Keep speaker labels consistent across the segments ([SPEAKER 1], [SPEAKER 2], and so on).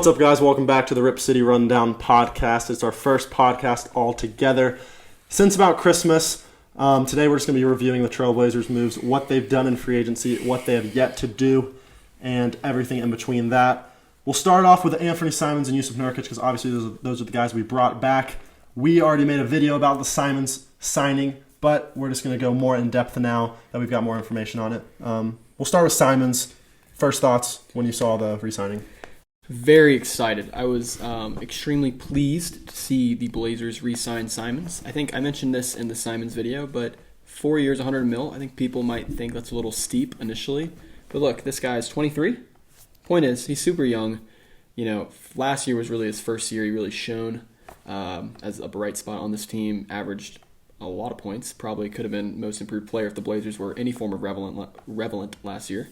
[SPEAKER 1] What's up, guys? Welcome back to the Rip City Rundown podcast. It's our first podcast all together since about Christmas. Today we're just going to be reviewing the Trailblazers moves, what they've done in free agency, what they have yet to do, and everything in between that. We'll start off with Anthony Simons and Jusuf Nurkic because obviously those are the guys we brought back. We already made a video about the Simons signing, but we're just going to go more in depth now that we've got more information on it. We'll start with Simons. First thoughts when you saw the re-signing?
[SPEAKER 2] Very excited. I was extremely pleased to see the Blazers re-sign Simons. I think I mentioned this in the Simons video, but 4 years, $100 million. I think people might think that's a little steep initially. But look, this guy is 23. Point is, he's super young. You know, last year was really his first year. He really shone as a bright spot on this team, averaged a lot of points. Probably could have been most improved player if the Blazers were any form of relevant last year.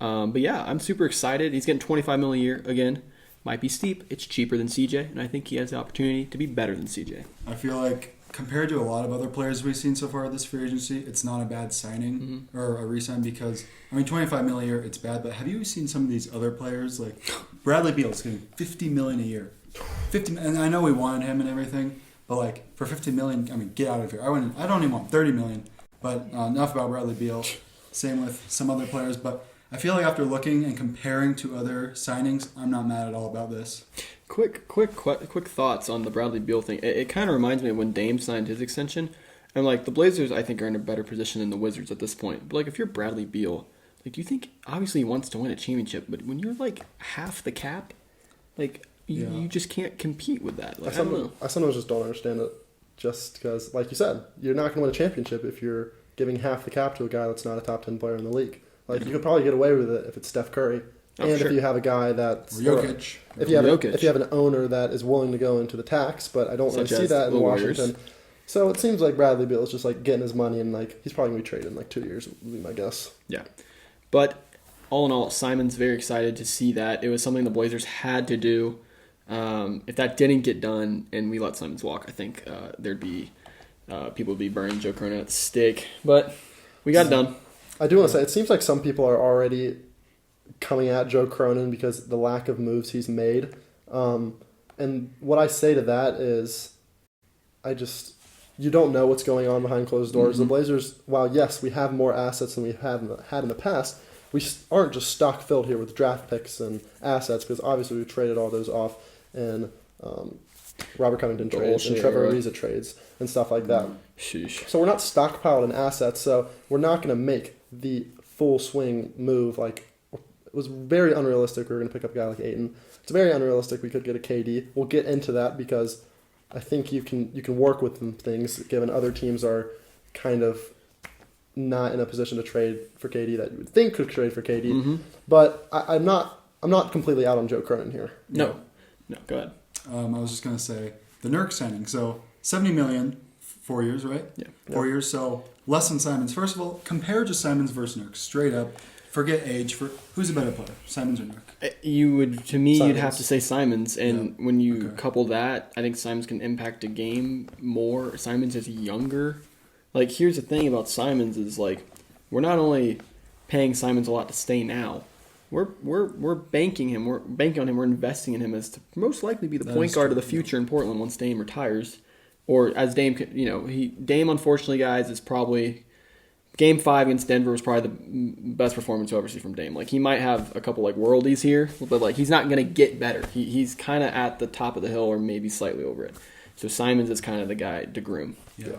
[SPEAKER 2] But yeah, I'm super excited. He's getting $25 million a year again. Might be steep. It's cheaper than CJ, and I think he has the opportunity to be better than CJ.
[SPEAKER 3] I feel like compared to a lot of other players we've seen so far this free agency, it's not a bad signing or a re-sign because, I mean, $25 million a year, it's bad, but have you seen some of these other players? Like Bradley Beal's getting $50 million a year. And I know we wanted him and everything, but like for $50 million, I mean, get out of here. I don't even want $30 million, but enough about Bradley Beal. Same with some other players, but I feel like after looking and comparing to other signings, I'm not mad at all about this.
[SPEAKER 2] Quick thoughts on the Bradley Beal thing. It kind of reminds me of when Dame signed his extension. And like the Blazers, I think, are in a better position than the Wizards at this point. But like if you're Bradley Beal, like do you think obviously he wants to win a championship, but when you're like half the cap, like you just can't compete with that. Like, I don't know.
[SPEAKER 1] I sometimes just don't understand it. Just because, like you said, you're not going to win a championship if you're giving half the cap to a guy that's not a top 10 player in the league. Like you could probably get away with it if it's Steph Curry, if you have a guy that's
[SPEAKER 3] Nurkic.
[SPEAKER 1] If you have an owner that is willing to go into the tax, but I don't really see that in Washington. So it seems like Bradley Beal is just like getting his money, and like he's probably gonna be traded in like 2 years, would be my guess.
[SPEAKER 2] Yeah, but all in all, Simon's very excited to see that. It was something the Blazers had to do. If that didn't get done and we let Simons walk, I think there'd be people would be burning Joe Cronin at the stake. But we got it done.
[SPEAKER 1] I do want to say, it seems like some people are already coming at Joe Cronin because the lack of moves he's made. And what I say to that is, you don't know what's going on behind closed doors. Mm-hmm. The Blazers, while yes, we have more assets than we have had in the past, we aren't just stock filled here with draft picks and assets because obviously we traded all those off in Robert Covington trades and Trevor Ariza trades and stuff like that.
[SPEAKER 2] Sheesh. So
[SPEAKER 1] we're not stockpiled in assets, so we're not going to make the full swing move. Like, it was very unrealistic we were going to pick up a guy like Payton. It's very unrealistic we could get a KD. We'll get into that because I think you can work with them things given other teams are kind of not in a position to trade for KD that you would think could trade for KD. Mm-hmm. But I'm not completely out on Joe Cronin here.
[SPEAKER 2] No, go ahead.
[SPEAKER 3] I was just going to say the Nurk signing. So $70 million, 4 years, right?
[SPEAKER 2] Yeah.
[SPEAKER 3] 4 years. So less than Simons. First of all, compare just Simons versus Nurk. Straight up. Forget age. Who's a better player, Simons or Nurk?
[SPEAKER 2] You'd have to say Simons. And when you couple that, I think Simons can impact a game more. Simons is younger. Like, here's the thing about Simons is, like, we're not only paying Simons a lot to stay now. We're banking him. We're banking on him. We're investing in him as to most likely be the point guard of the future in Portland once Dame retires, or as Dame. Dame unfortunately, guys, is probably Game 5 against Denver was probably the best performance you'll ever see from Dame. Like he might have a couple like worldies here, but like he's not gonna get better. He's kind of at the top of the hill or maybe slightly over it. So Simons is kind of the guy to groom.
[SPEAKER 1] Yeah.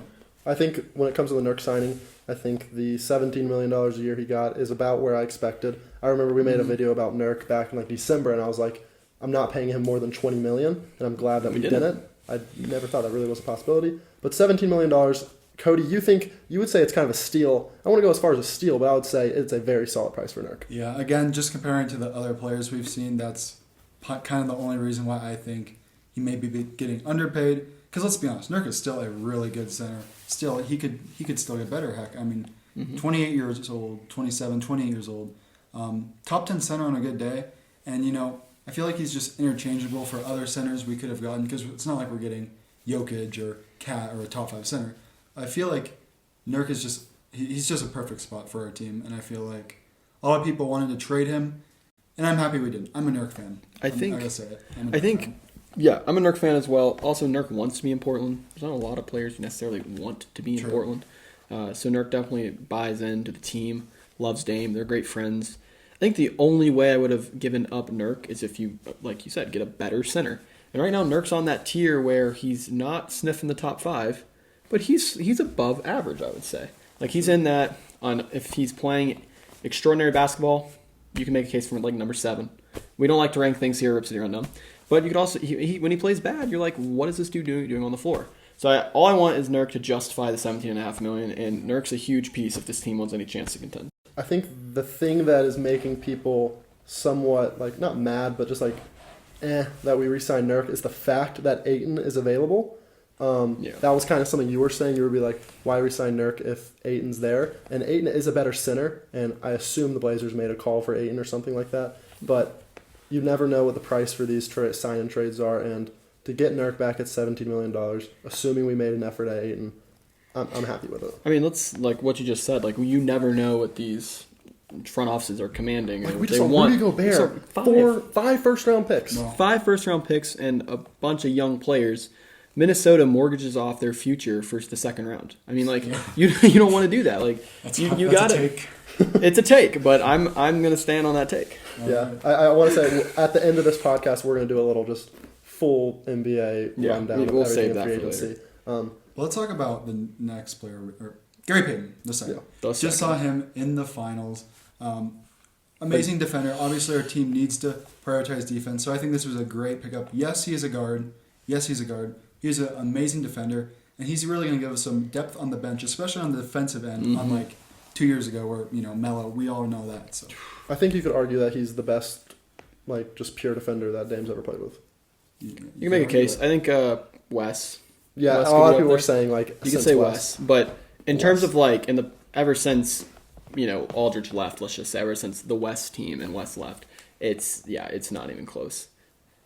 [SPEAKER 1] I think when it comes to the Nurk signing, I think the $17 million a year he got is about where I expected. I remember we made a video about Nurk back in like December, and I was like, I'm not paying him more than $20 million, and I'm glad that we didn't. I never thought that really was a possibility. But $17 million, Cody, you would say it's kind of a steal. I want to go as far as a steal, but I would say it's a very solid price for Nurk.
[SPEAKER 3] Yeah, again, just comparing to the other players we've seen, that's kind of the only reason why I think he may be getting underpaid. Because let's be honest, Nurk is still a really good center. Still, he could still get better. Heck, I mean, 28 years old, 27, 28 years old. Top 10 center on a good day. And, I feel like he's just interchangeable for other centers we could have gotten. Because it's not like we're getting Jokic or Cat or a top 5 center. I feel like Nurk is he's just a perfect spot for our team. And I feel like a lot of people wanted to trade him. And I'm happy we didn't. I'm a Nurk fan.
[SPEAKER 2] I gotta
[SPEAKER 3] say it.
[SPEAKER 2] I'm a Nurk fan as well. Also, Nurk wants to be in Portland. There's not a lot of players who necessarily want to be in Portland. So Nurk definitely buys into the team, loves Dame. They're great friends. I think the only way I would have given up Nurk is if you, like you said, get a better center. And right now, Nurk's on that tier where he's not sniffing the top 5, but he's above average, I would say. Like, he's in that, if he's playing extraordinary basketball, you can make a case for like number 7. We don't like to rank things here, Rip City Rundown. But you could also, when he plays bad, you're like, what is this dude doing on the floor? So all I want is Nurk to justify the $17.5 million, and Nurk's a huge piece if this team wants any chance to contend.
[SPEAKER 1] I think the thing that is making people somewhat, like, not mad, but just like, that we re-signed Nurk is the fact that Ayton is available. That was kind of something you were saying. You would be like, why re-sign Nurk if Ayton's there? And Ayton is a better center, and I assume the Blazers made a call for Ayton or something like that. But you never know what the price for these sign and trades are, and to get Nurk back at $17 million, assuming we made an effort at Ayton, I'm happy with it.
[SPEAKER 2] I mean, let's, like what you just said, like, you never know what these front offices are commanding.
[SPEAKER 1] Like, we just saw Rudy Gobert, 5 first-round picks.
[SPEAKER 2] Wow. 5 first-round picks and a bunch of young players. Minnesota mortgages off their future for the second round. I mean, like, you don't want to do that. Like, you got it. It's a take, but I'm going to stand on that take.
[SPEAKER 1] Yeah, I want to say at the end of this podcast, we're going to do a little just full NBA rundown.
[SPEAKER 2] We'll save that for later.
[SPEAKER 3] Let's talk about the next player, Gary Payton, the second. Just saw him in the finals. Amazing defender. Obviously, our team needs to prioritize defense, so I think this was a great pickup. Yes, he is a guard. He's an amazing defender, and he's really going to give us some depth on the bench, especially on the defensive end, unlike 2 years ago where, Melo, we all know that. So
[SPEAKER 1] I think you could argue that he's the best, like, just pure defender that Dame's ever played with.
[SPEAKER 2] You can make a case. I think Wes.
[SPEAKER 1] Yeah, Wes, a lot of people were saying, like,
[SPEAKER 2] you could say Wes. But in terms of, like, ever since, Aldridge left, let's just say, ever since the West team and Wes left, it's not even close.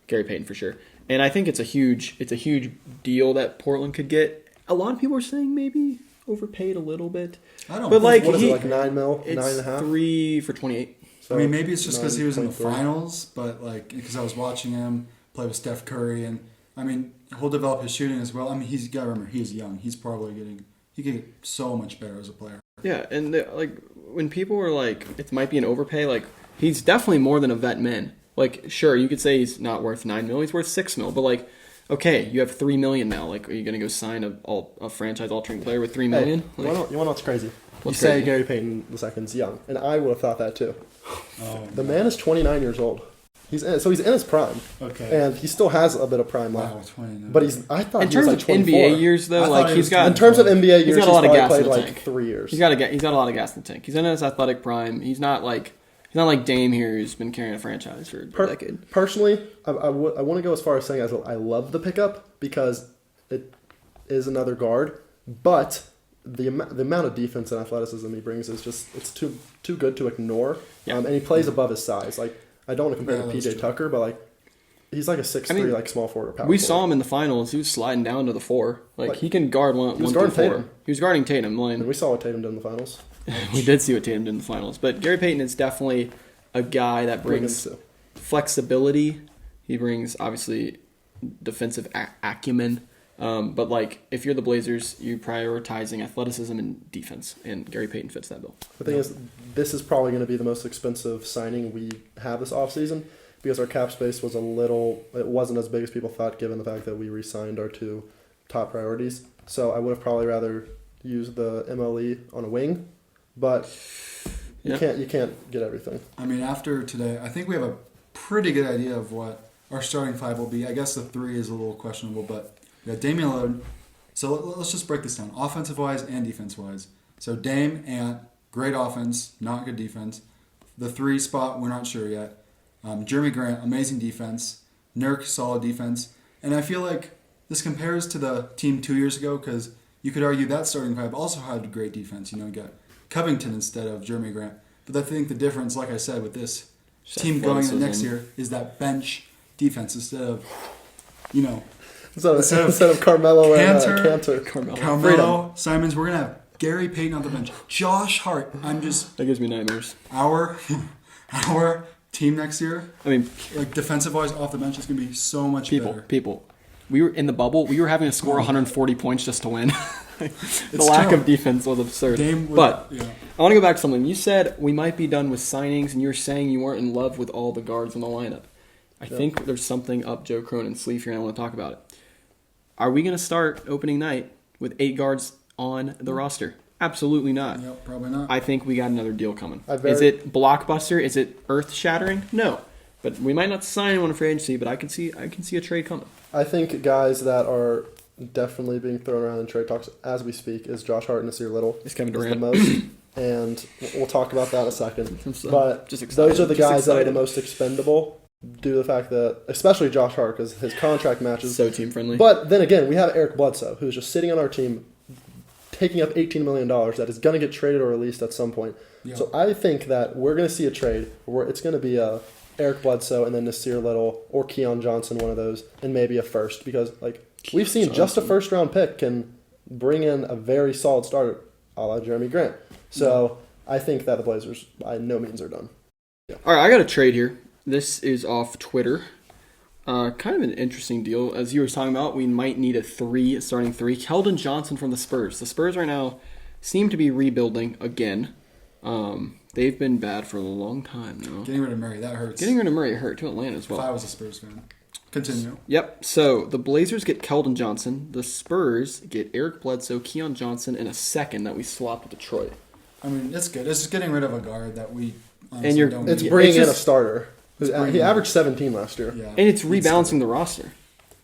[SPEAKER 2] Gary Payton for sure. And I think it's a huge deal that Portland could get. A lot of people are saying maybe overpaid a little bit.
[SPEAKER 3] I don't.
[SPEAKER 1] But like, what is it, like $9 million,
[SPEAKER 2] it's
[SPEAKER 1] 9.5?
[SPEAKER 2] 3 for 28.
[SPEAKER 3] So I mean, maybe it's just because he was in the finals, but like because I was watching him play with Steph Curry, and I mean he'll develop his shooting as well. I mean, he's got to remember he's young. He's probably he can get so much better as a player.
[SPEAKER 2] Yeah, and like when people are like, it might be an overpay. Like he's definitely more than a vet min. Like, sure, you could say he's not worth $9 million, he's worth $6 million, but like, okay, you have $3 million now. Like, are you gonna go sign a franchise-altering player with $3 million?
[SPEAKER 1] Hey, you want to know what's crazy?
[SPEAKER 2] What's
[SPEAKER 1] you
[SPEAKER 2] crazy?
[SPEAKER 1] Say Gary Payton II's young, and I would have thought that too. The man is 29 years old. He's in his prime.
[SPEAKER 3] Okay.
[SPEAKER 1] And he still has a bit of prime left.
[SPEAKER 3] Wow, 29.
[SPEAKER 1] But I thought
[SPEAKER 2] in
[SPEAKER 1] he was
[SPEAKER 2] terms
[SPEAKER 1] like
[SPEAKER 2] of
[SPEAKER 1] 24.
[SPEAKER 2] NBA years though, like he's got
[SPEAKER 1] in terms of NBA years,
[SPEAKER 2] he's got a lot of gas
[SPEAKER 1] played
[SPEAKER 2] in the
[SPEAKER 1] like
[SPEAKER 2] tank.
[SPEAKER 1] 3 years.
[SPEAKER 2] He's got a lot of gas in the tank. He's in his athletic prime. He's not like Dame here, who's been carrying a franchise for a decade.
[SPEAKER 1] Personally, I want to go as far as saying I love the pickup because it is another guard, but the amount of defense and athleticism he brings is just it's too good to ignore.
[SPEAKER 2] Yeah.
[SPEAKER 1] And he plays above his size. Like I don't want to compare to PJ Tucker, but like he's like a 6'3", like small forward or power
[SPEAKER 2] We
[SPEAKER 1] forward.
[SPEAKER 2] saw him in the finals. He was sliding down to the 4. Like he can guard one through 4.
[SPEAKER 1] Tatum.
[SPEAKER 2] He was guarding Tatum.
[SPEAKER 1] And we saw what Tatum did in the finals.
[SPEAKER 2] We did see what Tatum did in the finals. But Gary Payton is definitely a guy that brings flexibility. He brings, obviously, defensive acumen. But, like, if you're the Blazers, you're prioritizing athleticism and defense. And Gary Payton fits that bill.
[SPEAKER 1] The thing is, this is probably going to be the most expensive signing we have this offseason because our cap space was it wasn't as big as people thought given the fact that we re-signed our 2 top priorities. So I would have probably rather used the MLE on a wing. But you can't get everything.
[SPEAKER 3] I mean, after today, I think we have a pretty good idea of what our starting 5 will be. I guess the 3 is a little questionable, but we got Damian Lillard. So let's just break this down, offensive-wise and defense-wise. So Dame, Ant, great offense, not good defense. The 3 spot, we're not sure yet. Jeremy Grant, amazing defense. Nurk, solid defense. And I feel like this compares to the team 2 years ago because you could argue that starting 5 also had great defense. You got Covington instead of Jeremy Grant. But I think the difference, like I said, with this team going into next year is that bench defense instead of,
[SPEAKER 1] instead of Carmelo
[SPEAKER 3] Cantor,
[SPEAKER 1] and
[SPEAKER 3] Carmelo, Simons, we're going to have Gary Payton on the bench. Josh Hart,
[SPEAKER 2] That gives me nightmares.
[SPEAKER 3] Our team next year.
[SPEAKER 2] I mean,
[SPEAKER 3] like defensive-wise, off the bench, it's going to be so much better.
[SPEAKER 2] We were in the bubble. We were having to score 140 points just to win. The lack
[SPEAKER 3] true.
[SPEAKER 2] of defense was absurd. I want to go back to something. You said we might be done with signings, and you were saying you weren't in love with all the guards in the lineup. I think there's something up Joe Cronin's sleeve here, and I want to talk about it. Are we going to start opening night with 8 guards on the roster? Absolutely not.
[SPEAKER 3] Yep, probably not.
[SPEAKER 2] I think we got another deal coming. Is it blockbuster? Is it earth-shattering? No. But we might not sign anyone for agency, but I can see a trade coming.
[SPEAKER 1] I think guys that are definitely being thrown around in trade talks as we speak is Josh Hart and Nasir Little.
[SPEAKER 2] It's Kevin Durant.
[SPEAKER 1] The most, and we'll talk about that in a second. But
[SPEAKER 2] just
[SPEAKER 1] those are the guys that are the most expendable due to the fact that, especially Josh Hart, because his contract matches.
[SPEAKER 2] So team-friendly.
[SPEAKER 1] But then again, we have Eric Bledsoe, who's just sitting on our team, taking up $18 million that is going to get traded or released at some point. Yeah. So I think that we're going to see a trade where it's going to be Eric Bledsoe and then Nasir Little or Keon Johnson, one of those, and maybe a first. Because we've seen just a first-round pick can bring in a very solid starter, a la Jeremy Grant. So I think that the Blazers, by no means, are done. Yeah.
[SPEAKER 2] All right, I got a trade here. This is off Twitter. Kind of an interesting deal. As you were talking about, we might need a starting three. Keldon Johnson from the Spurs. The Spurs right now seem to be rebuilding again. They've been bad for a long time now.
[SPEAKER 3] Getting rid of Murray, that hurts.
[SPEAKER 2] Getting rid of Murray hurt to Atlanta as well.
[SPEAKER 3] If I was a Spurs fan. Continue.
[SPEAKER 2] Yep. So the Blazers get Keldon Johnson. The Spurs get Eric Bledsoe, Keon Johnson, and a second that we swapped with Detroit.
[SPEAKER 3] I mean, it's good. It's just getting rid of a guard that we
[SPEAKER 2] honestly
[SPEAKER 3] don't
[SPEAKER 1] It's
[SPEAKER 3] need.
[SPEAKER 1] bringing in a starter. He averaged 17 last year.
[SPEAKER 3] Yeah.
[SPEAKER 2] And it's rebalancing the roster.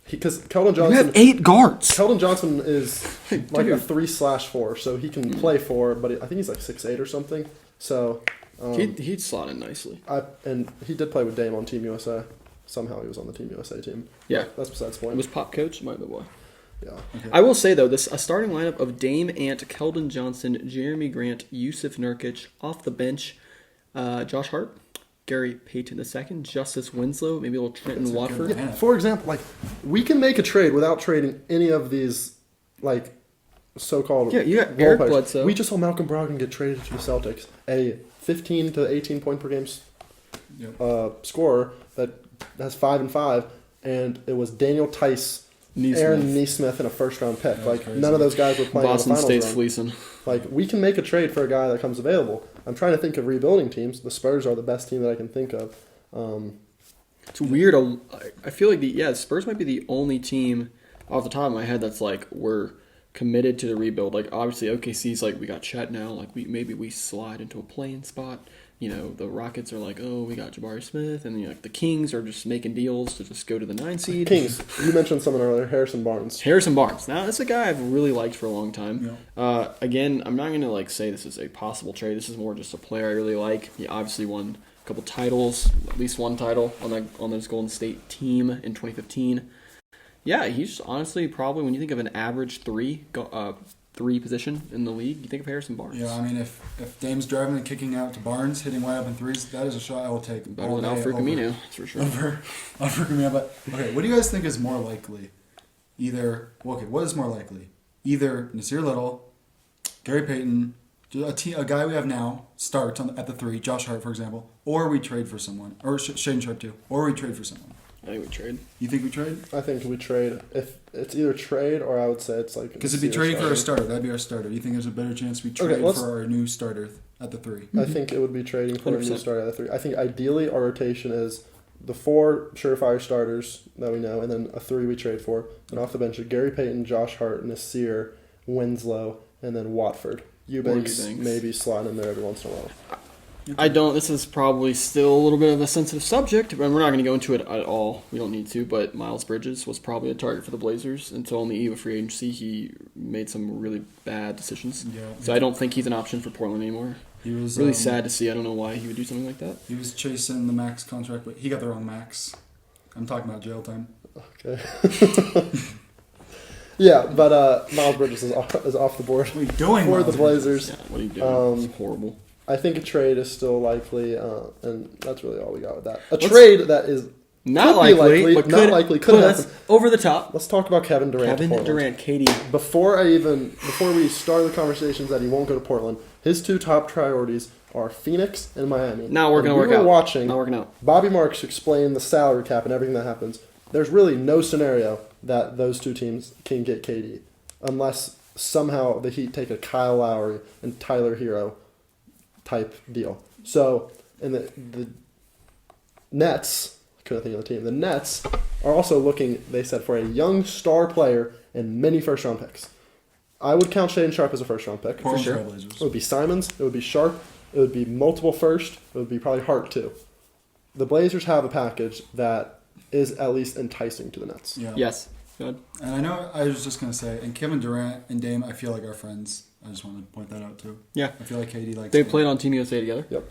[SPEAKER 1] Because Keldon Johnson...
[SPEAKER 2] You have 8 guards.
[SPEAKER 1] Keldon Johnson is like a 3/4, so he can play 4, but I think he's like 6'8" or something. So...
[SPEAKER 2] he'd slot in nicely.
[SPEAKER 1] And he did play with Dame on Team USA. Somehow he was on the Team USA team.
[SPEAKER 2] Yeah.
[SPEAKER 1] That's besides the point.
[SPEAKER 2] He was pop coach? Might be boy.
[SPEAKER 1] Yeah.
[SPEAKER 2] Okay. I will say, though, a starting lineup of Dame Ant, Keldon Johnson, Jeremy Grant, Yusuf Nurkic, off the bench, Josh Hart, Gary Payton II, Justice Winslow, maybe a little Trenton Watford.
[SPEAKER 1] Yeah, for example, we can make a trade without trading any of these, so-called
[SPEAKER 2] you got Eric
[SPEAKER 1] players.
[SPEAKER 2] Bledsoe.
[SPEAKER 1] We just saw Malcolm Brogdon get traded to the Celtics, a 15 to 18 point per game scorer that has 5 and 5, and it was Daniel Tice, Aaron Nesmith, and a first-round pick. None of those guys were playing
[SPEAKER 2] Boston
[SPEAKER 1] in the finals
[SPEAKER 2] State's fleecing.
[SPEAKER 1] We can make a trade for a guy that comes available. I'm trying to think of rebuilding teams. The Spurs are the best team that I can think of.
[SPEAKER 2] It's weird. I feel like the Spurs might be the only team off the top of my head that's we're committed to the rebuild. Obviously OKC's we got Chet now. Maybe we slide into a playing spot. The Rockets are we got Jabari Smith, and the Kings are just making deals to just go to the 9 seed.
[SPEAKER 1] Kings. You mentioned someone earlier, Harrison Barnes.
[SPEAKER 2] Now that's a guy I've really liked for a long time. Yeah. Again, I'm not going to say this is a possible trade. This is more just a player I really like. He obviously won a couple titles, at least one title on this Golden State team in 2015. Yeah, he's honestly probably, when you think of an average three position in the league, you think of Harrison Barnes.
[SPEAKER 3] Yeah, I mean, if Dame's driving and kicking out to Barnes, hitting wide open threes, that is a shot I will take.
[SPEAKER 2] Better than Alfred Camino, that's for sure.
[SPEAKER 3] Over Camino, but okay, what do you guys think is more likely? What is more likely? Either Nasir Little, Gary Payton, a guy we have now starts at the 3, Josh Hart, for example, or we trade for someone, or Shaden Sharp too, or we trade for someone.
[SPEAKER 2] I think we trade.
[SPEAKER 3] You think we trade?
[SPEAKER 1] I think we trade. If it's either trade or I would say it's
[SPEAKER 3] because it'd be trading for our starter. That'd be our starter. You think there's a better chance we trade for our new starter at the 3?
[SPEAKER 1] I think it would be trading for
[SPEAKER 2] 100%.
[SPEAKER 1] a new starter at the 3. I think ideally our rotation is the 4 surefire starters that we know, and then a 3 we trade for. And off the bench are Gary Payton, Josh Hart, Nasir, Winslow, and then Watford. Eubanks maybe slide in there every once in a while.
[SPEAKER 2] This is probably still a little bit of a sensitive subject, and we're not going to go into it at all. We don't need to, but Miles Bridges was probably a target for the Blazers until on the eve of free agency. He made some really bad decisions. Yeah. So I don't think he's an option for Portland anymore. He was really sad to see. I don't know why he would do something like that.
[SPEAKER 3] He was chasing the max contract, but he got the wrong max. I'm talking about jail time.
[SPEAKER 1] Okay. Yeah, but Miles Bridges is off the board.
[SPEAKER 3] What are you doing
[SPEAKER 1] for the Blazers?
[SPEAKER 2] Yeah, what are you doing? It's horrible.
[SPEAKER 1] I think a trade is still likely, and that's really all we got with that. Trade that is
[SPEAKER 2] not likely, but
[SPEAKER 1] could happen.
[SPEAKER 2] Over the top.
[SPEAKER 1] Let's talk about Kevin Durant.
[SPEAKER 2] Durant, KD.
[SPEAKER 1] Before we start the conversations that he won't go to Portland, His two top priorities are Phoenix and Miami.
[SPEAKER 2] Now we're going to work out.
[SPEAKER 1] Watching
[SPEAKER 2] Not working out.
[SPEAKER 1] Bobby Marks explain the salary cap and everything that happens. There's really no scenario that those two teams can get KD unless somehow the Heat take a Kyle Lowry and Tyler Hero type deal. So, and the Nets, I couldn't think of the team, the Nets are also looking, they said, for a young star player and many first-round picks. I would count Shaedon Sharpe as a first-round pick.
[SPEAKER 3] Portland
[SPEAKER 1] For sure.
[SPEAKER 3] Trailblazers.
[SPEAKER 1] It would be Simons, it would be Sharpe, it would be multiple first, it would be probably Hart too. The Blazers have a package that is at least enticing to the Nets.
[SPEAKER 3] Yeah.
[SPEAKER 2] Yes. Good.
[SPEAKER 3] And I know I was just going to say, and Kevin Durant and Dame, I feel like are friends. I just want to point that out too.
[SPEAKER 2] Yeah.
[SPEAKER 3] I feel like KD likes
[SPEAKER 2] They played on Team USA together.
[SPEAKER 1] Yep.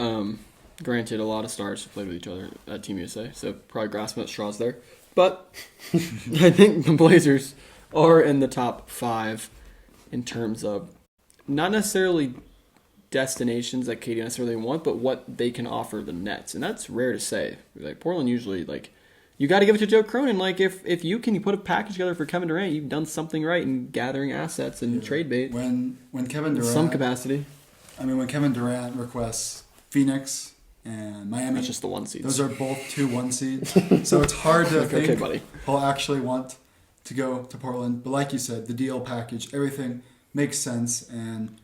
[SPEAKER 2] Granted, a lot of stars have played with each other at Team USA, so probably grasping at straws there. But I think the Blazers are in the top 5 in terms of not necessarily destinations that KD necessarily want, but what they can offer the Nets. And that's rare to say. Like Portland usually, like, you got to give it to Joe Cronin. Like, if you put a package together for Kevin Durant, you've done something right in gathering assets and trade bait.
[SPEAKER 3] When Kevin Durant,
[SPEAKER 2] in some capacity.
[SPEAKER 3] I mean, when Kevin Durant requests Phoenix and Miami,
[SPEAKER 2] That's just the 1 seeds.
[SPEAKER 3] those are both 2 1 seeds. So it's hard to
[SPEAKER 2] Like,
[SPEAKER 3] think
[SPEAKER 2] okay, buddy.
[SPEAKER 3] he'll actually want to go to Portland. But like you said, the deal package, everything makes sense. And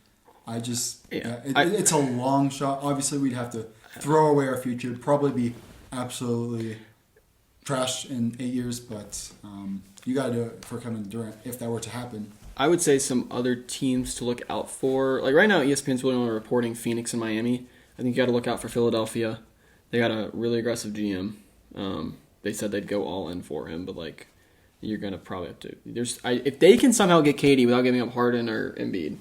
[SPEAKER 3] I just, it's a long shot. Obviously, we'd have to throw away our future. It'd probably be absolutely trash in 8 years. But you got to do it for Kevin Durant if that were to happen.
[SPEAKER 2] I would say some other teams to look out for. Like right now, ESPN's really only reporting Phoenix and Miami. I think you got to look out for Philadelphia. They got a really aggressive GM. They said they'd go all in for him, but like you're gonna probably have to. If they can somehow get KD without giving up Harden or Embiid,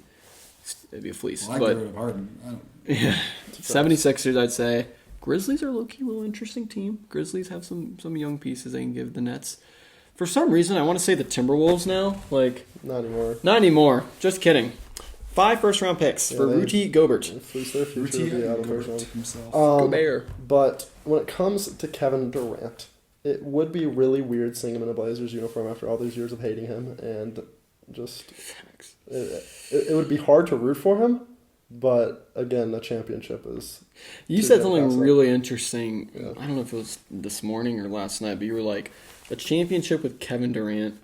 [SPEAKER 2] it'd be a fleece.
[SPEAKER 3] Well, I get rid of Harden.
[SPEAKER 2] Yeah, 76ers, I'd say. Grizzlies are low-key a little interesting team. Grizzlies have some young pieces they can give the Nets. For some reason, I want to say the Timberwolves now. Like
[SPEAKER 1] Not anymore.
[SPEAKER 2] Not anymore. Just kidding. 5 first-round picks for Rudy Gobert.
[SPEAKER 1] Fleece their future
[SPEAKER 3] Rudy
[SPEAKER 1] will be out of
[SPEAKER 3] Gobert
[SPEAKER 1] first round.
[SPEAKER 3] himself.
[SPEAKER 2] Gobert.
[SPEAKER 1] But when it comes to Kevin Durant, it would be really weird seeing him in a Blazers uniform after all these years of hating him, and just it would be hard to root for him. But again, the championship is.
[SPEAKER 2] You said something really interesting. Yeah. I don't know if it was this morning or last night, but you were like, the championship with Kevin Durant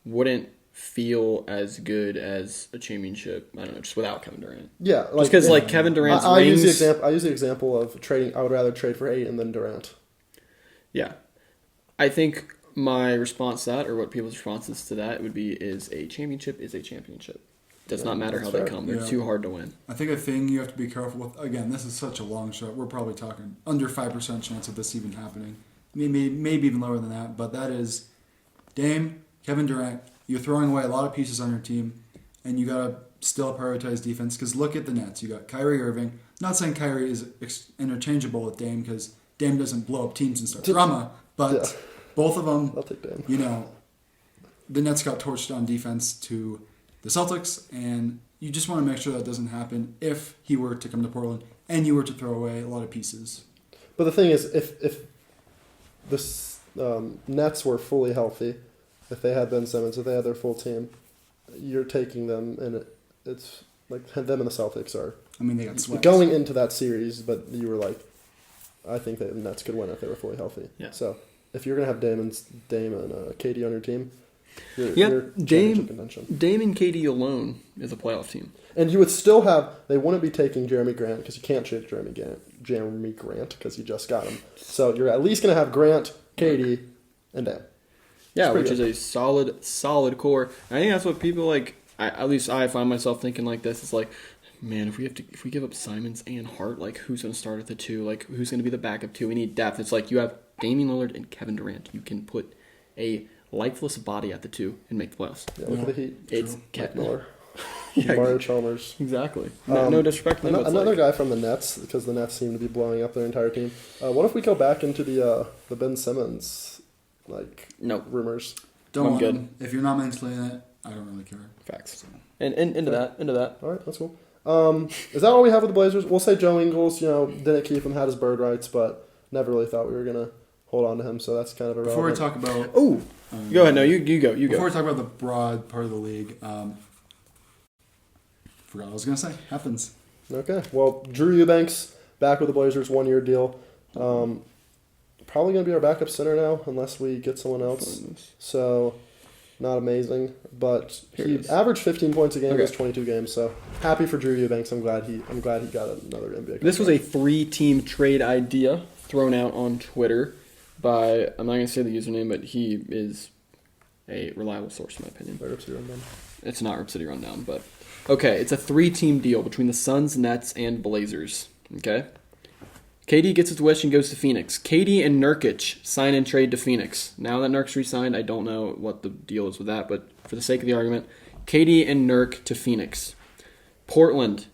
[SPEAKER 2] wouldn't feel as good as a championship. I don't know, just without Kevin Durant.
[SPEAKER 1] Yeah,
[SPEAKER 2] like, just because like Kevin Durant's
[SPEAKER 1] I
[SPEAKER 2] rings.
[SPEAKER 1] use the example of trading. I would rather trade for Ayton than Durant.
[SPEAKER 2] Yeah, I think my response to that, or what people's responses to that would be, is a championship is a championship. Does not matter how they come. They're too hard to win.
[SPEAKER 3] I think a thing you have to be careful with, again, this is such a long shot. We're probably talking under 5% chance of this even happening. Maybe even lower than that. But that is Dame, Kevin Durant. You're throwing away a lot of pieces on your team, and you got to still prioritize defense. Because look at the Nets. You got Kyrie Irving. Not saying Kyrie is interchangeable with Dame, because Dame doesn't blow up teams and start drama. But both of them,
[SPEAKER 1] I'll take Dame.
[SPEAKER 3] You know, the Nets got torched on defense to the Celtics, and you just want to make sure that doesn't happen if he were to come to Portland and you were to throw away a lot of pieces.
[SPEAKER 1] But the thing is, if the Nets were fully healthy, if they had Ben Simmons, if they had their full team, you're taking them, and it's like them and the Celtics are.
[SPEAKER 3] I mean, they got swept.
[SPEAKER 1] Going into that series, but you were like, I think that the Nets could win if they were fully healthy.
[SPEAKER 2] Yeah.
[SPEAKER 1] So if you're gonna have Dame and KD on your team, you're
[SPEAKER 2] Dame
[SPEAKER 1] contention.
[SPEAKER 2] Dame and KD alone is a playoff team.
[SPEAKER 1] And you would still have. They wouldn't be taking Jeremy Grant because you can't trade Jeremy Grant because you just got him. So you're at least gonna have Grant, KD, and Dame.
[SPEAKER 2] Yeah, which is a solid core. And I think that's what people like. At least I find myself thinking like this. It's like, man, if we give up Simons and Hart, like who's going to start at the 2? Like who's going to be the backup 2? We need depth. It's like you have Damian Lillard and Kevin Durant. You can put a lifeless body at the 2 and make the playoffs.
[SPEAKER 1] Yeah, look at the Heat.
[SPEAKER 2] It's
[SPEAKER 1] Miller. Mario Chalmers.
[SPEAKER 2] Exactly. No disrespect to them.
[SPEAKER 1] Another guy from the Nets, because the Nets seem to be blowing up their entire team. What if we go back into the Ben Simmons rumors?
[SPEAKER 3] Don't want him. If you're not mentally in it, I don't really care.
[SPEAKER 2] Facts. So. And into that.
[SPEAKER 1] All right, that's cool. Is that all we have with the Blazers? We'll say Joe Ingles, didn't keep him, had his bird rights, but never really thought we were gonna hold on to him, so that's kind of irrelevant.
[SPEAKER 3] Before we talk about...
[SPEAKER 2] go ahead. No, you go.
[SPEAKER 3] Before we talk about the broad part of the league, forgot what I was going to say. Happens.
[SPEAKER 1] Okay. Well, Drew Eubanks back with the Blazers, 1-year deal. Probably going to be our backup center now, unless we get someone else. So, not amazing, but he averaged 15 points a game in his 22 games. So, happy for Drew Eubanks. I'm glad he got another NBA contract.
[SPEAKER 2] This was a 3-team trade idea thrown out on Twitter by, I'm not going to say the username, but he is a reliable source in my opinion.
[SPEAKER 1] Rip City Rundown.
[SPEAKER 2] It's not Rip City Rundown, but okay, it's a 3-team deal between the Suns, Nets, and Blazers. Okay. KD gets his wish and goes to Phoenix. KD and Nurkic sign and trade to Phoenix. Now that Nurk's re-signed, I don't know what the deal is with that, but for the sake of the argument, KD and Nurk to Phoenix. Portland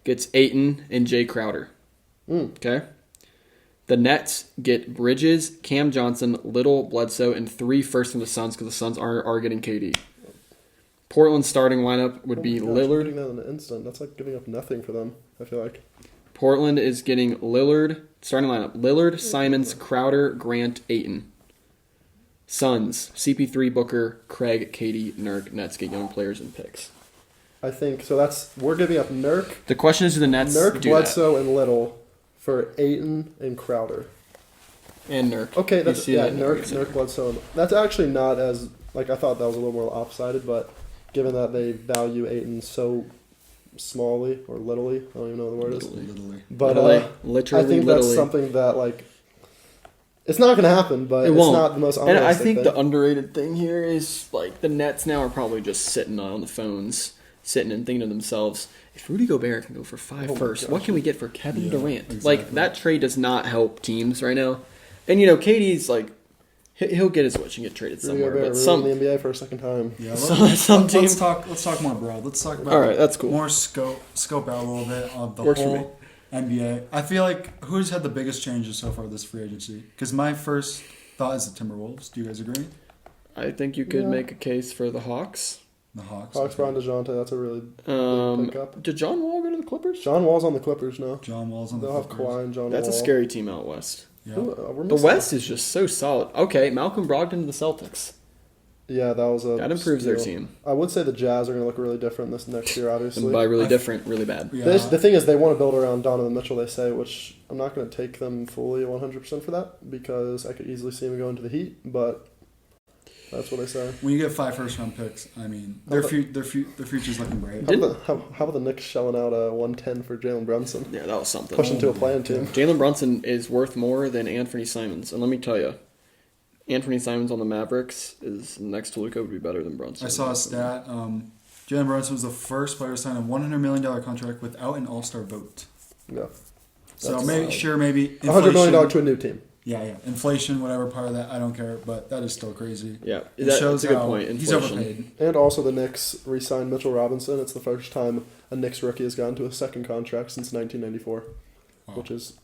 [SPEAKER 2] gets Ayton and Jay Crowder. Okay? The Nets get Bridges, Cam Johnson, Little, Bledsoe, and 3 firsts from the Suns because the Suns are getting KD. Portland's starting lineup would be Lillard.
[SPEAKER 1] Putting that in an instant. That's like giving up nothing for them, I feel like.
[SPEAKER 2] Portland is getting Lillard, starting lineup. Lillard, Simons, Crowder, Grant, Ayton. Suns, CP3, Booker, Craig, Katie, Nurk. Nets get young players and picks.
[SPEAKER 1] I think, so we're giving up Nurk.
[SPEAKER 2] The question is, do the Nets
[SPEAKER 1] Nurk,
[SPEAKER 2] do
[SPEAKER 1] Bledsoe, and Little for Ayton and Crowder.
[SPEAKER 2] And Nurk.
[SPEAKER 1] Okay, Nurk, Bledsoe. That's actually not as, I thought that was a little more lopsided, but given that they value Ayton so smallly or littly, I don't even know what the word is.
[SPEAKER 3] Literally.
[SPEAKER 1] But
[SPEAKER 2] literally,
[SPEAKER 1] I think that's something that it's not going to happen, but it's not the most
[SPEAKER 2] unrealistic
[SPEAKER 1] thing.
[SPEAKER 2] And I think the underrated thing here is the Nets now are probably just sitting on the phones, sitting and thinking to themselves, if Rudy Gobert can go for 5 first, what can we get for Kevin Durant?
[SPEAKER 3] Exactly.
[SPEAKER 2] That trade does not help teams right now. And KD's he'll get his wish and get traded somewhere.
[SPEAKER 1] But some in the NBA for a second time.
[SPEAKER 3] Yeah,
[SPEAKER 2] some teams.
[SPEAKER 3] Let's talk more broad. Let's talk about
[SPEAKER 2] all right. That's cool.
[SPEAKER 3] More scope out a little bit of the
[SPEAKER 2] Works
[SPEAKER 3] whole NBA. I feel like who's had the biggest changes so far this free agency? Because my first thought is the Timberwolves. Do you guys agree?
[SPEAKER 2] I think you could make a case for the Hawks.
[SPEAKER 3] The Hawks.
[SPEAKER 1] Brian DeJounte. That's a really big pickup.
[SPEAKER 2] Did John Wall go to the Clippers?
[SPEAKER 1] John Wall's on the Clippers now.
[SPEAKER 3] John Wall's on the
[SPEAKER 1] They'll
[SPEAKER 3] Clippers.
[SPEAKER 1] have Kawhi and John
[SPEAKER 2] That's
[SPEAKER 1] Wall.
[SPEAKER 2] a scary team out west.
[SPEAKER 3] Yeah.
[SPEAKER 2] The West is just so solid. Okay, Malcolm Brogdon to the Celtics.
[SPEAKER 1] Yeah, that was
[SPEAKER 2] that improves their
[SPEAKER 1] steal.
[SPEAKER 2] team.
[SPEAKER 1] I would say the Jazz are going to look really different this next year, obviously.
[SPEAKER 2] And by really different, really bad.
[SPEAKER 3] Yeah.
[SPEAKER 1] The thing is, they want to build around Donovan Mitchell, they say, which I'm not going to take them fully 100% for that because I could easily see him go into the Heat, but that's what they say.
[SPEAKER 3] When you get 5 first-round picks, I mean, their future's looking bright.
[SPEAKER 1] How about the Knicks shelling out a 110 for Jalen Brunson?
[SPEAKER 2] Yeah, that was something.
[SPEAKER 1] Pushing to a play-in team.
[SPEAKER 2] Jalen Brunson is worth more than Anthony Simons, and let me tell you, Anthony Simons on the Mavericks is next to Luka would be better than Brunson.
[SPEAKER 3] I saw a stat. Jalen Brunson was the first player to sign a $100 million contract without an All-Star vote.
[SPEAKER 1] Yeah.
[SPEAKER 3] So maybe inflation.
[SPEAKER 1] $100 million to a new team.
[SPEAKER 3] Yeah. Inflation, whatever part of that, I don't care, but that is still crazy.
[SPEAKER 2] Yeah,
[SPEAKER 3] it shows
[SPEAKER 2] that's a good
[SPEAKER 3] how
[SPEAKER 2] point.
[SPEAKER 3] He's
[SPEAKER 2] Inflation.
[SPEAKER 3] overpaid.
[SPEAKER 1] And also the Knicks re-signed Mitchell Robinson. It's the first time a Knicks rookie has gone to a second contract since 1994, which is,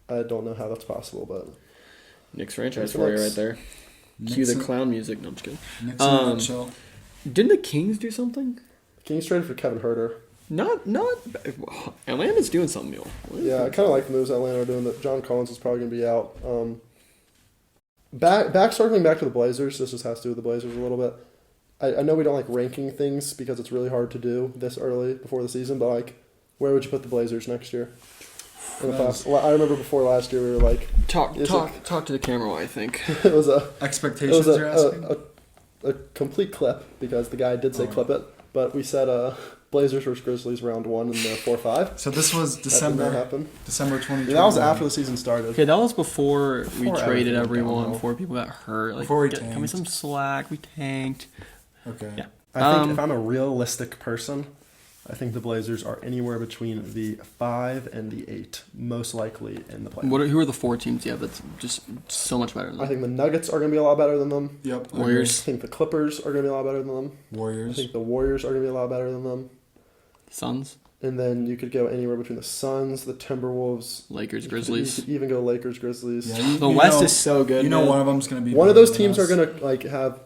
[SPEAKER 1] I don't know how that's possible, but...
[SPEAKER 2] Knicks franchise for you right there. Cue the clown music. No, I'm just kidding.
[SPEAKER 3] Knicks in a nutshell.
[SPEAKER 2] Didn't the Kings do something?
[SPEAKER 1] Kings traded for Kevin Huerter.
[SPEAKER 2] Not. Atlanta's doing something, Neil.
[SPEAKER 1] Yeah, I kind of like the moves Atlanta are doing. That John Collins is probably going to be out. Circling back to the Blazers. This just has to do with the Blazers a little bit. I know we don't like ranking things because it's really hard to do this early before the season. But where would you put the Blazers next year? In the playoffs? I remember before last year we were like,
[SPEAKER 2] talk to the camera. I think
[SPEAKER 1] it was a
[SPEAKER 3] expectations. You're asking
[SPEAKER 1] a complete clip because the guy did say clip it, but we said Blazers versus Grizzlies round 1 in the 4-5.
[SPEAKER 3] So this was December 2020.
[SPEAKER 1] That was after the season started.
[SPEAKER 2] Okay, that was before we traded everyone, before people got hurt.
[SPEAKER 3] Before we
[SPEAKER 2] tanked. Give me some slack. We tanked.
[SPEAKER 3] Okay.
[SPEAKER 2] Yeah.
[SPEAKER 1] I think if I'm a realistic person, I think the Blazers are anywhere between the 5 and the 8, most likely in the playoffs.
[SPEAKER 2] Who are the 4 teams you have that's just so much better than them?
[SPEAKER 1] I think the Nuggets are going to be a lot better than them.
[SPEAKER 3] Yep.
[SPEAKER 2] Warriors.
[SPEAKER 1] I think the Clippers are going to be a lot better than them.
[SPEAKER 3] Warriors.
[SPEAKER 1] I think the Warriors are going to be a lot better than them.
[SPEAKER 2] Suns.
[SPEAKER 1] And then you could go anywhere between the Suns, the Timberwolves,
[SPEAKER 2] Lakers, Grizzlies.
[SPEAKER 1] You could even go Lakers, Grizzlies.
[SPEAKER 3] Yeah,
[SPEAKER 2] the West is so good.
[SPEAKER 3] You know, one of them's going to be.
[SPEAKER 1] One of those teams are going to have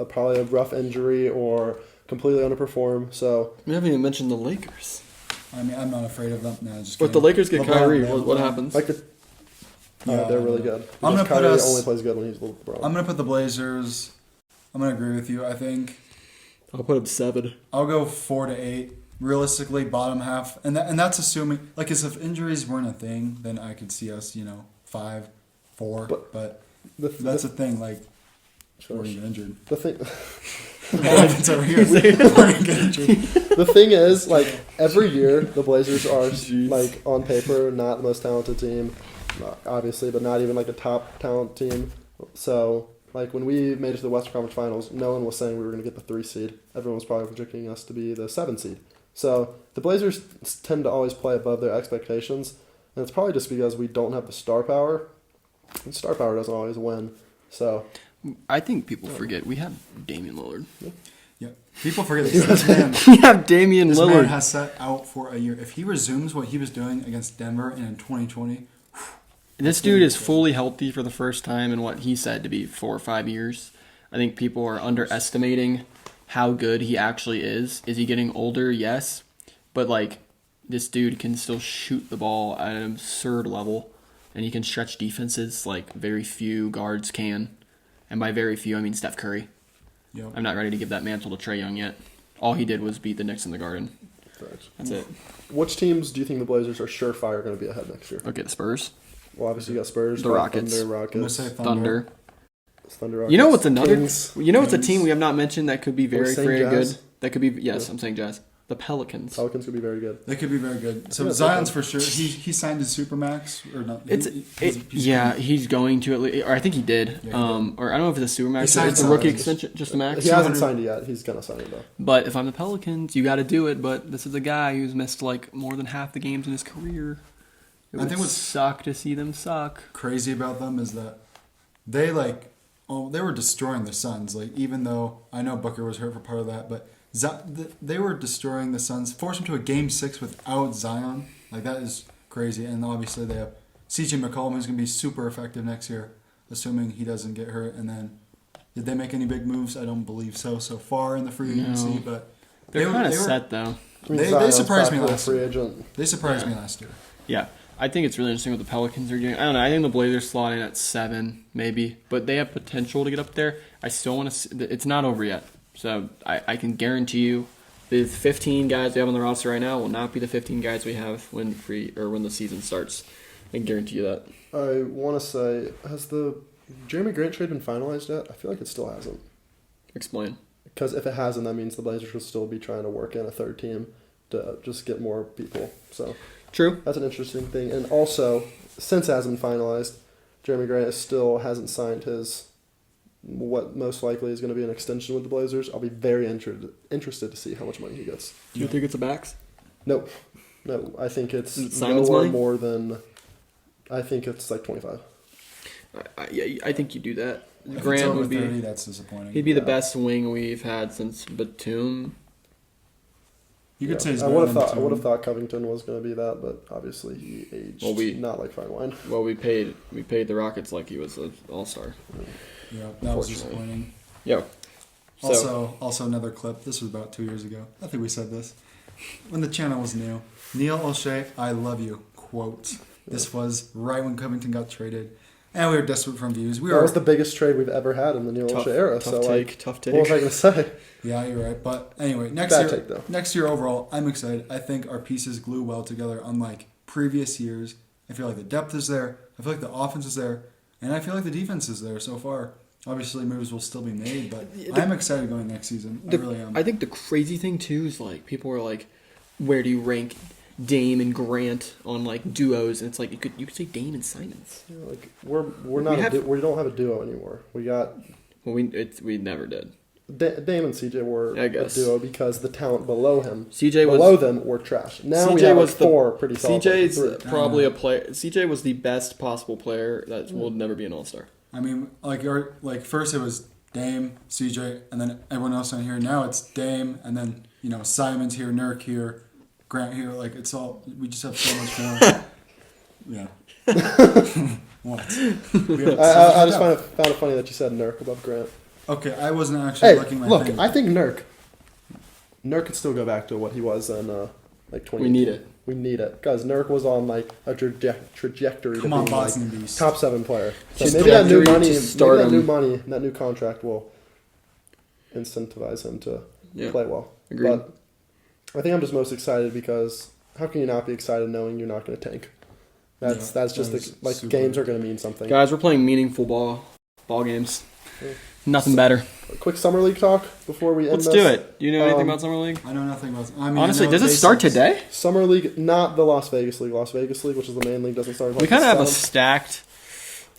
[SPEAKER 1] probably a rough injury or completely underperform. So
[SPEAKER 2] we haven't even mentioned the Lakers.
[SPEAKER 3] I mean, I'm not afraid of them. No, just
[SPEAKER 2] kidding. But the Lakers get Kyrie.
[SPEAKER 3] LeBron,
[SPEAKER 2] what happens?
[SPEAKER 1] They're really good.
[SPEAKER 3] I'm going to put
[SPEAKER 1] Kyrie only plays good when he's LeBron.
[SPEAKER 3] I'm going to put the Blazers. I'm going to agree with you. I think
[SPEAKER 2] I'll put them 7.
[SPEAKER 3] I'll go 4 to 8. realistically, bottom half, and that's assuming, like, as if injuries weren't a thing, then I could see us, 5, 4. But that's the thing, like, we're gonna get injured.
[SPEAKER 1] The thing.
[SPEAKER 3] It's over here. We're gonna get injured.
[SPEAKER 1] The thing is, like, every year the Blazers are like on paper not the most talented team, obviously, but not even like a top talent team. So, like, when we made it to the Western Conference Finals, no one was saying we were going to get the 3 seed. Everyone was probably projecting us to be the 7 seed. So the Blazers tend to always play above their expectations, and it's probably just because we don't have the star power. And star power doesn't always win. So
[SPEAKER 2] I think people forget we have Damian Lillard.
[SPEAKER 3] Yeah, people forget this man.
[SPEAKER 2] We have Damian
[SPEAKER 3] This
[SPEAKER 2] Lillard.
[SPEAKER 3] man has set out for a year. If he resumes what he was doing against Denver and in 2020,
[SPEAKER 2] This dude is fully healthy for the first time in what he said to be 4 or 5 years. I think people are underestimating how good he actually is. Is he getting older? Yes. But, like, this dude can still shoot the ball at an absurd level, and he can stretch defenses like very few guards can. And by very few, I mean Steph Curry.
[SPEAKER 3] Yep.
[SPEAKER 2] I'm not ready to give that mantle to Trae Young yet. All he did was beat the Knicks in the Garden. That's it.
[SPEAKER 1] Which teams do you think the Blazers are surefire going to be ahead next year?
[SPEAKER 2] Okay, the Spurs.
[SPEAKER 1] Well, obviously you got Spurs,
[SPEAKER 2] The Rockets.
[SPEAKER 1] Thunder,
[SPEAKER 3] I'm gonna
[SPEAKER 1] Rockets,
[SPEAKER 3] say
[SPEAKER 2] Thunder.
[SPEAKER 1] Rockets.
[SPEAKER 2] You know what's another?
[SPEAKER 1] Kings.
[SPEAKER 2] You know what's a
[SPEAKER 3] Kings.
[SPEAKER 2] team we have not mentioned that could be very,
[SPEAKER 1] saying
[SPEAKER 2] very
[SPEAKER 1] Jazz?
[SPEAKER 2] good? That could be, yes,
[SPEAKER 1] Yeah.
[SPEAKER 2] I'm saying Jazz. The Pelicans.
[SPEAKER 1] Pelicans could be very good.
[SPEAKER 3] they could be very good. So
[SPEAKER 1] Yeah,
[SPEAKER 3] Zion's
[SPEAKER 1] okay.
[SPEAKER 3] for sure. He signed his supermax or not?
[SPEAKER 2] He's going to at least, or I think he did.
[SPEAKER 3] Yeah, he
[SPEAKER 2] Or I don't know if it's a super
[SPEAKER 3] He
[SPEAKER 2] max.
[SPEAKER 3] signed
[SPEAKER 2] It's a rookie
[SPEAKER 3] something.
[SPEAKER 2] extension, just a max.
[SPEAKER 1] He hasn't
[SPEAKER 3] 200
[SPEAKER 1] signed it yet. He's going to sign it, though.
[SPEAKER 2] But if I'm the Pelicans, you got to do it. But this is a guy who's missed like more than half the games in his career. It
[SPEAKER 3] I
[SPEAKER 2] would
[SPEAKER 3] think what's
[SPEAKER 2] suck to see them suck.
[SPEAKER 3] crazy about them is that they they were destroying the Suns. Like, even though I know Booker was hurt for part of that, but they were destroying the Suns, forced them to a Game 6 without Zion. Like, that is crazy. And obviously they have CJ McCollum, who's going to be super effective next year, assuming he doesn't get hurt. And then, did they make any big moves? I don't believe so far in the free agency,
[SPEAKER 2] No.
[SPEAKER 3] but
[SPEAKER 2] They're kind of set though.
[SPEAKER 1] I mean,
[SPEAKER 3] They
[SPEAKER 1] Zion's
[SPEAKER 3] surprised me
[SPEAKER 1] back to a
[SPEAKER 3] last
[SPEAKER 1] free
[SPEAKER 3] year.
[SPEAKER 1] agent.
[SPEAKER 3] They surprised me last year.
[SPEAKER 2] Yeah, I think it's really interesting what the Pelicans are doing. I don't know. I think the Blazers slot in at 7, maybe, but they have potential to get up there. I still want to. It's not over yet, so I can guarantee you, the 15 guys we have on the roster right now will not be the 15 guys we have when the season starts. I can guarantee you that.
[SPEAKER 1] I want to say, has the Jeremy Grant trade been finalized yet? I feel like it still hasn't.
[SPEAKER 2] Explain.
[SPEAKER 1] Because if it hasn't, that means the Blazers will still be trying to work in a third team to just get more people. So
[SPEAKER 2] True.
[SPEAKER 1] that's an interesting thing. And also, since it hasn't been finalized, Jeremy Grant still hasn't signed his what most likely is going to be an extension with the Blazers. I'll be very interested to see how much money he gets.
[SPEAKER 2] Do you think it's a max?
[SPEAKER 1] No, I think it's
[SPEAKER 2] Is it Simon's
[SPEAKER 1] nowhere
[SPEAKER 2] money?
[SPEAKER 1] more than. I think it's like 25.
[SPEAKER 2] I think you do that.
[SPEAKER 3] If it's
[SPEAKER 2] Grant
[SPEAKER 3] over
[SPEAKER 2] would be.
[SPEAKER 3] 30, that's disappointing.
[SPEAKER 2] He'd be the
[SPEAKER 1] Yeah.
[SPEAKER 2] best wing we've had since Batum.
[SPEAKER 3] You could say he's
[SPEAKER 1] I
[SPEAKER 3] better
[SPEAKER 1] would
[SPEAKER 3] than
[SPEAKER 1] have thought. I
[SPEAKER 3] Batum.
[SPEAKER 1] would have thought Covington was going to be that, but obviously he aged not like fine wine.
[SPEAKER 2] Well, we paid the Rockets like he was an all-star.
[SPEAKER 3] Yeah, that was
[SPEAKER 2] Unfortunately.
[SPEAKER 3] disappointing.
[SPEAKER 2] Yeah. So,
[SPEAKER 3] Also another clip. This was about 2 years ago. I think we said this when the channel was new. Neil O'Shea, I love you. Quote. This was right when Covington got traded, and we were desperate for views.
[SPEAKER 1] That was the biggest trade we've ever had in the Neil O'Shea era.
[SPEAKER 2] Tough
[SPEAKER 1] So
[SPEAKER 2] take. Tough take.
[SPEAKER 1] what was I going to say?
[SPEAKER 3] Yeah, you're right. But anyway, next
[SPEAKER 1] Bad
[SPEAKER 3] year,
[SPEAKER 1] take, though.
[SPEAKER 3] next year overall, I'm excited. I think our pieces glue well together, unlike previous years. I feel like the depth is there. I feel like the offense is there, and I feel like the defense is there so far. Obviously, moves will still be made, but I'm excited going next season. I really am.
[SPEAKER 2] I think the crazy thing too is like people are like, where do you rank Dame and Grant on like duos? And it's like you could say Dame and Simons.
[SPEAKER 1] You know, like we're not we don't have a duo anymore. We got
[SPEAKER 2] Well, we never did.
[SPEAKER 1] Dame and CJ were
[SPEAKER 2] I
[SPEAKER 1] a
[SPEAKER 2] guess.
[SPEAKER 1] duo because the talent below
[SPEAKER 2] CJ
[SPEAKER 1] below
[SPEAKER 2] was
[SPEAKER 1] them were trash. Now
[SPEAKER 2] CJ
[SPEAKER 1] we have like
[SPEAKER 2] was
[SPEAKER 1] four pretty solid.
[SPEAKER 2] CJ's
[SPEAKER 1] players.
[SPEAKER 2] probably a player. CJ was the best possible player that will never be an all-star.
[SPEAKER 3] I mean, like first it was Dame, CJ, and then everyone else on here. Now it's Dame, and then Simon's here, Nurk here, Grant here. Like it's all. We just have so much more. Yeah. What?
[SPEAKER 1] I just found it funny that you said Nurk above Grant.
[SPEAKER 3] Okay, I wasn't actually looking.
[SPEAKER 1] Hey,
[SPEAKER 3] My
[SPEAKER 1] look,
[SPEAKER 3] thing.
[SPEAKER 1] I think Nurk could still go back to what he was in like 20.
[SPEAKER 2] We need it.
[SPEAKER 1] We need it because Nurk was on like a trajectory
[SPEAKER 3] Come
[SPEAKER 1] to
[SPEAKER 3] on,
[SPEAKER 1] being like
[SPEAKER 3] Boston Beast.
[SPEAKER 1] top 7 player. So
[SPEAKER 2] Just
[SPEAKER 1] maybe that new
[SPEAKER 2] trajectory
[SPEAKER 1] money,
[SPEAKER 2] to
[SPEAKER 1] maybe
[SPEAKER 2] start
[SPEAKER 1] that new
[SPEAKER 2] him.
[SPEAKER 1] money, and that new contract will incentivize him to play well.
[SPEAKER 2] Agreed.
[SPEAKER 1] But I think I'm just most excited because how can you not be excited knowing you're not going to tank? That's just games are going to mean something.
[SPEAKER 2] Guys, we're playing meaningful ball games. Yeah. Nothing better.
[SPEAKER 1] A quick summer league talk before we end
[SPEAKER 2] Let's do it. Do you know anything about summer league?
[SPEAKER 3] I know nothing about.
[SPEAKER 2] Honestly, does it start today?
[SPEAKER 1] Summer league, not the Las Vegas league. Las Vegas league, which is the main league, doesn't start until
[SPEAKER 2] we kind of have a
[SPEAKER 1] 7th.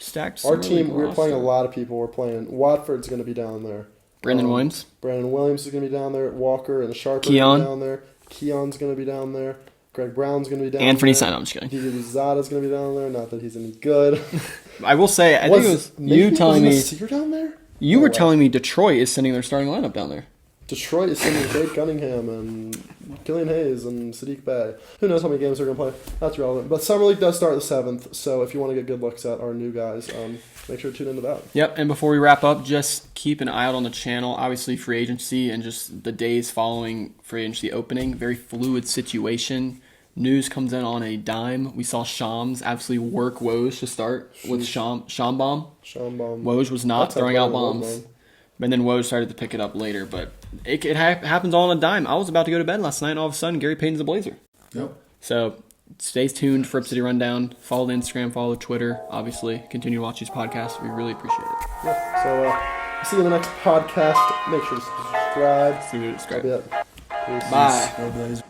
[SPEAKER 2] stacked.
[SPEAKER 1] Our team, we're playing a lot of people. We're playing. Watford's going to be down there.
[SPEAKER 2] Brandon Williams.
[SPEAKER 1] Brandon Williams is going to be down there. Walker and Sharp are going to be down there. Keon's going to be down there. Greg Brown's going to be down
[SPEAKER 2] Anthony
[SPEAKER 1] there.
[SPEAKER 2] Anthony I'm just kidding.
[SPEAKER 1] DJ Zada's going to be down there. Not that he's any good.
[SPEAKER 2] I will say, I think it was you telling me.
[SPEAKER 1] You're down there?
[SPEAKER 2] You were telling me Detroit is sending their starting lineup down there.
[SPEAKER 1] Detroit is sending Jake Cunningham and Killian Hayes and Sadiq Bey. Who knows how many games they're going to play? That's relevant. But Summer League does start the 7th, so if you want to get good looks at our new guys, make sure to tune into that.
[SPEAKER 2] Yep, and before we wrap up, just keep an eye out on the channel. Obviously, free agency and just the days following free agency opening. Very fluid situation. News comes in on a dime. We saw Shams absolutely work Woj to start with Shambomb. Woj was not throwing out bombs. And then Woj started to pick it up later, but it happens all on a dime. I was about to go to bed last night, and all of a sudden, Gary Payton's a Blazer.
[SPEAKER 3] Yep.
[SPEAKER 2] So stay tuned for Rip City Rundown. Follow the Instagram, follow the Twitter, obviously. Continue to watch these podcasts. We really appreciate it.
[SPEAKER 1] Yeah, so see you in the next podcast. Make sure to subscribe.
[SPEAKER 2] See you. Subscribe.
[SPEAKER 1] Peace.
[SPEAKER 2] Bye.
[SPEAKER 3] Trailblazers.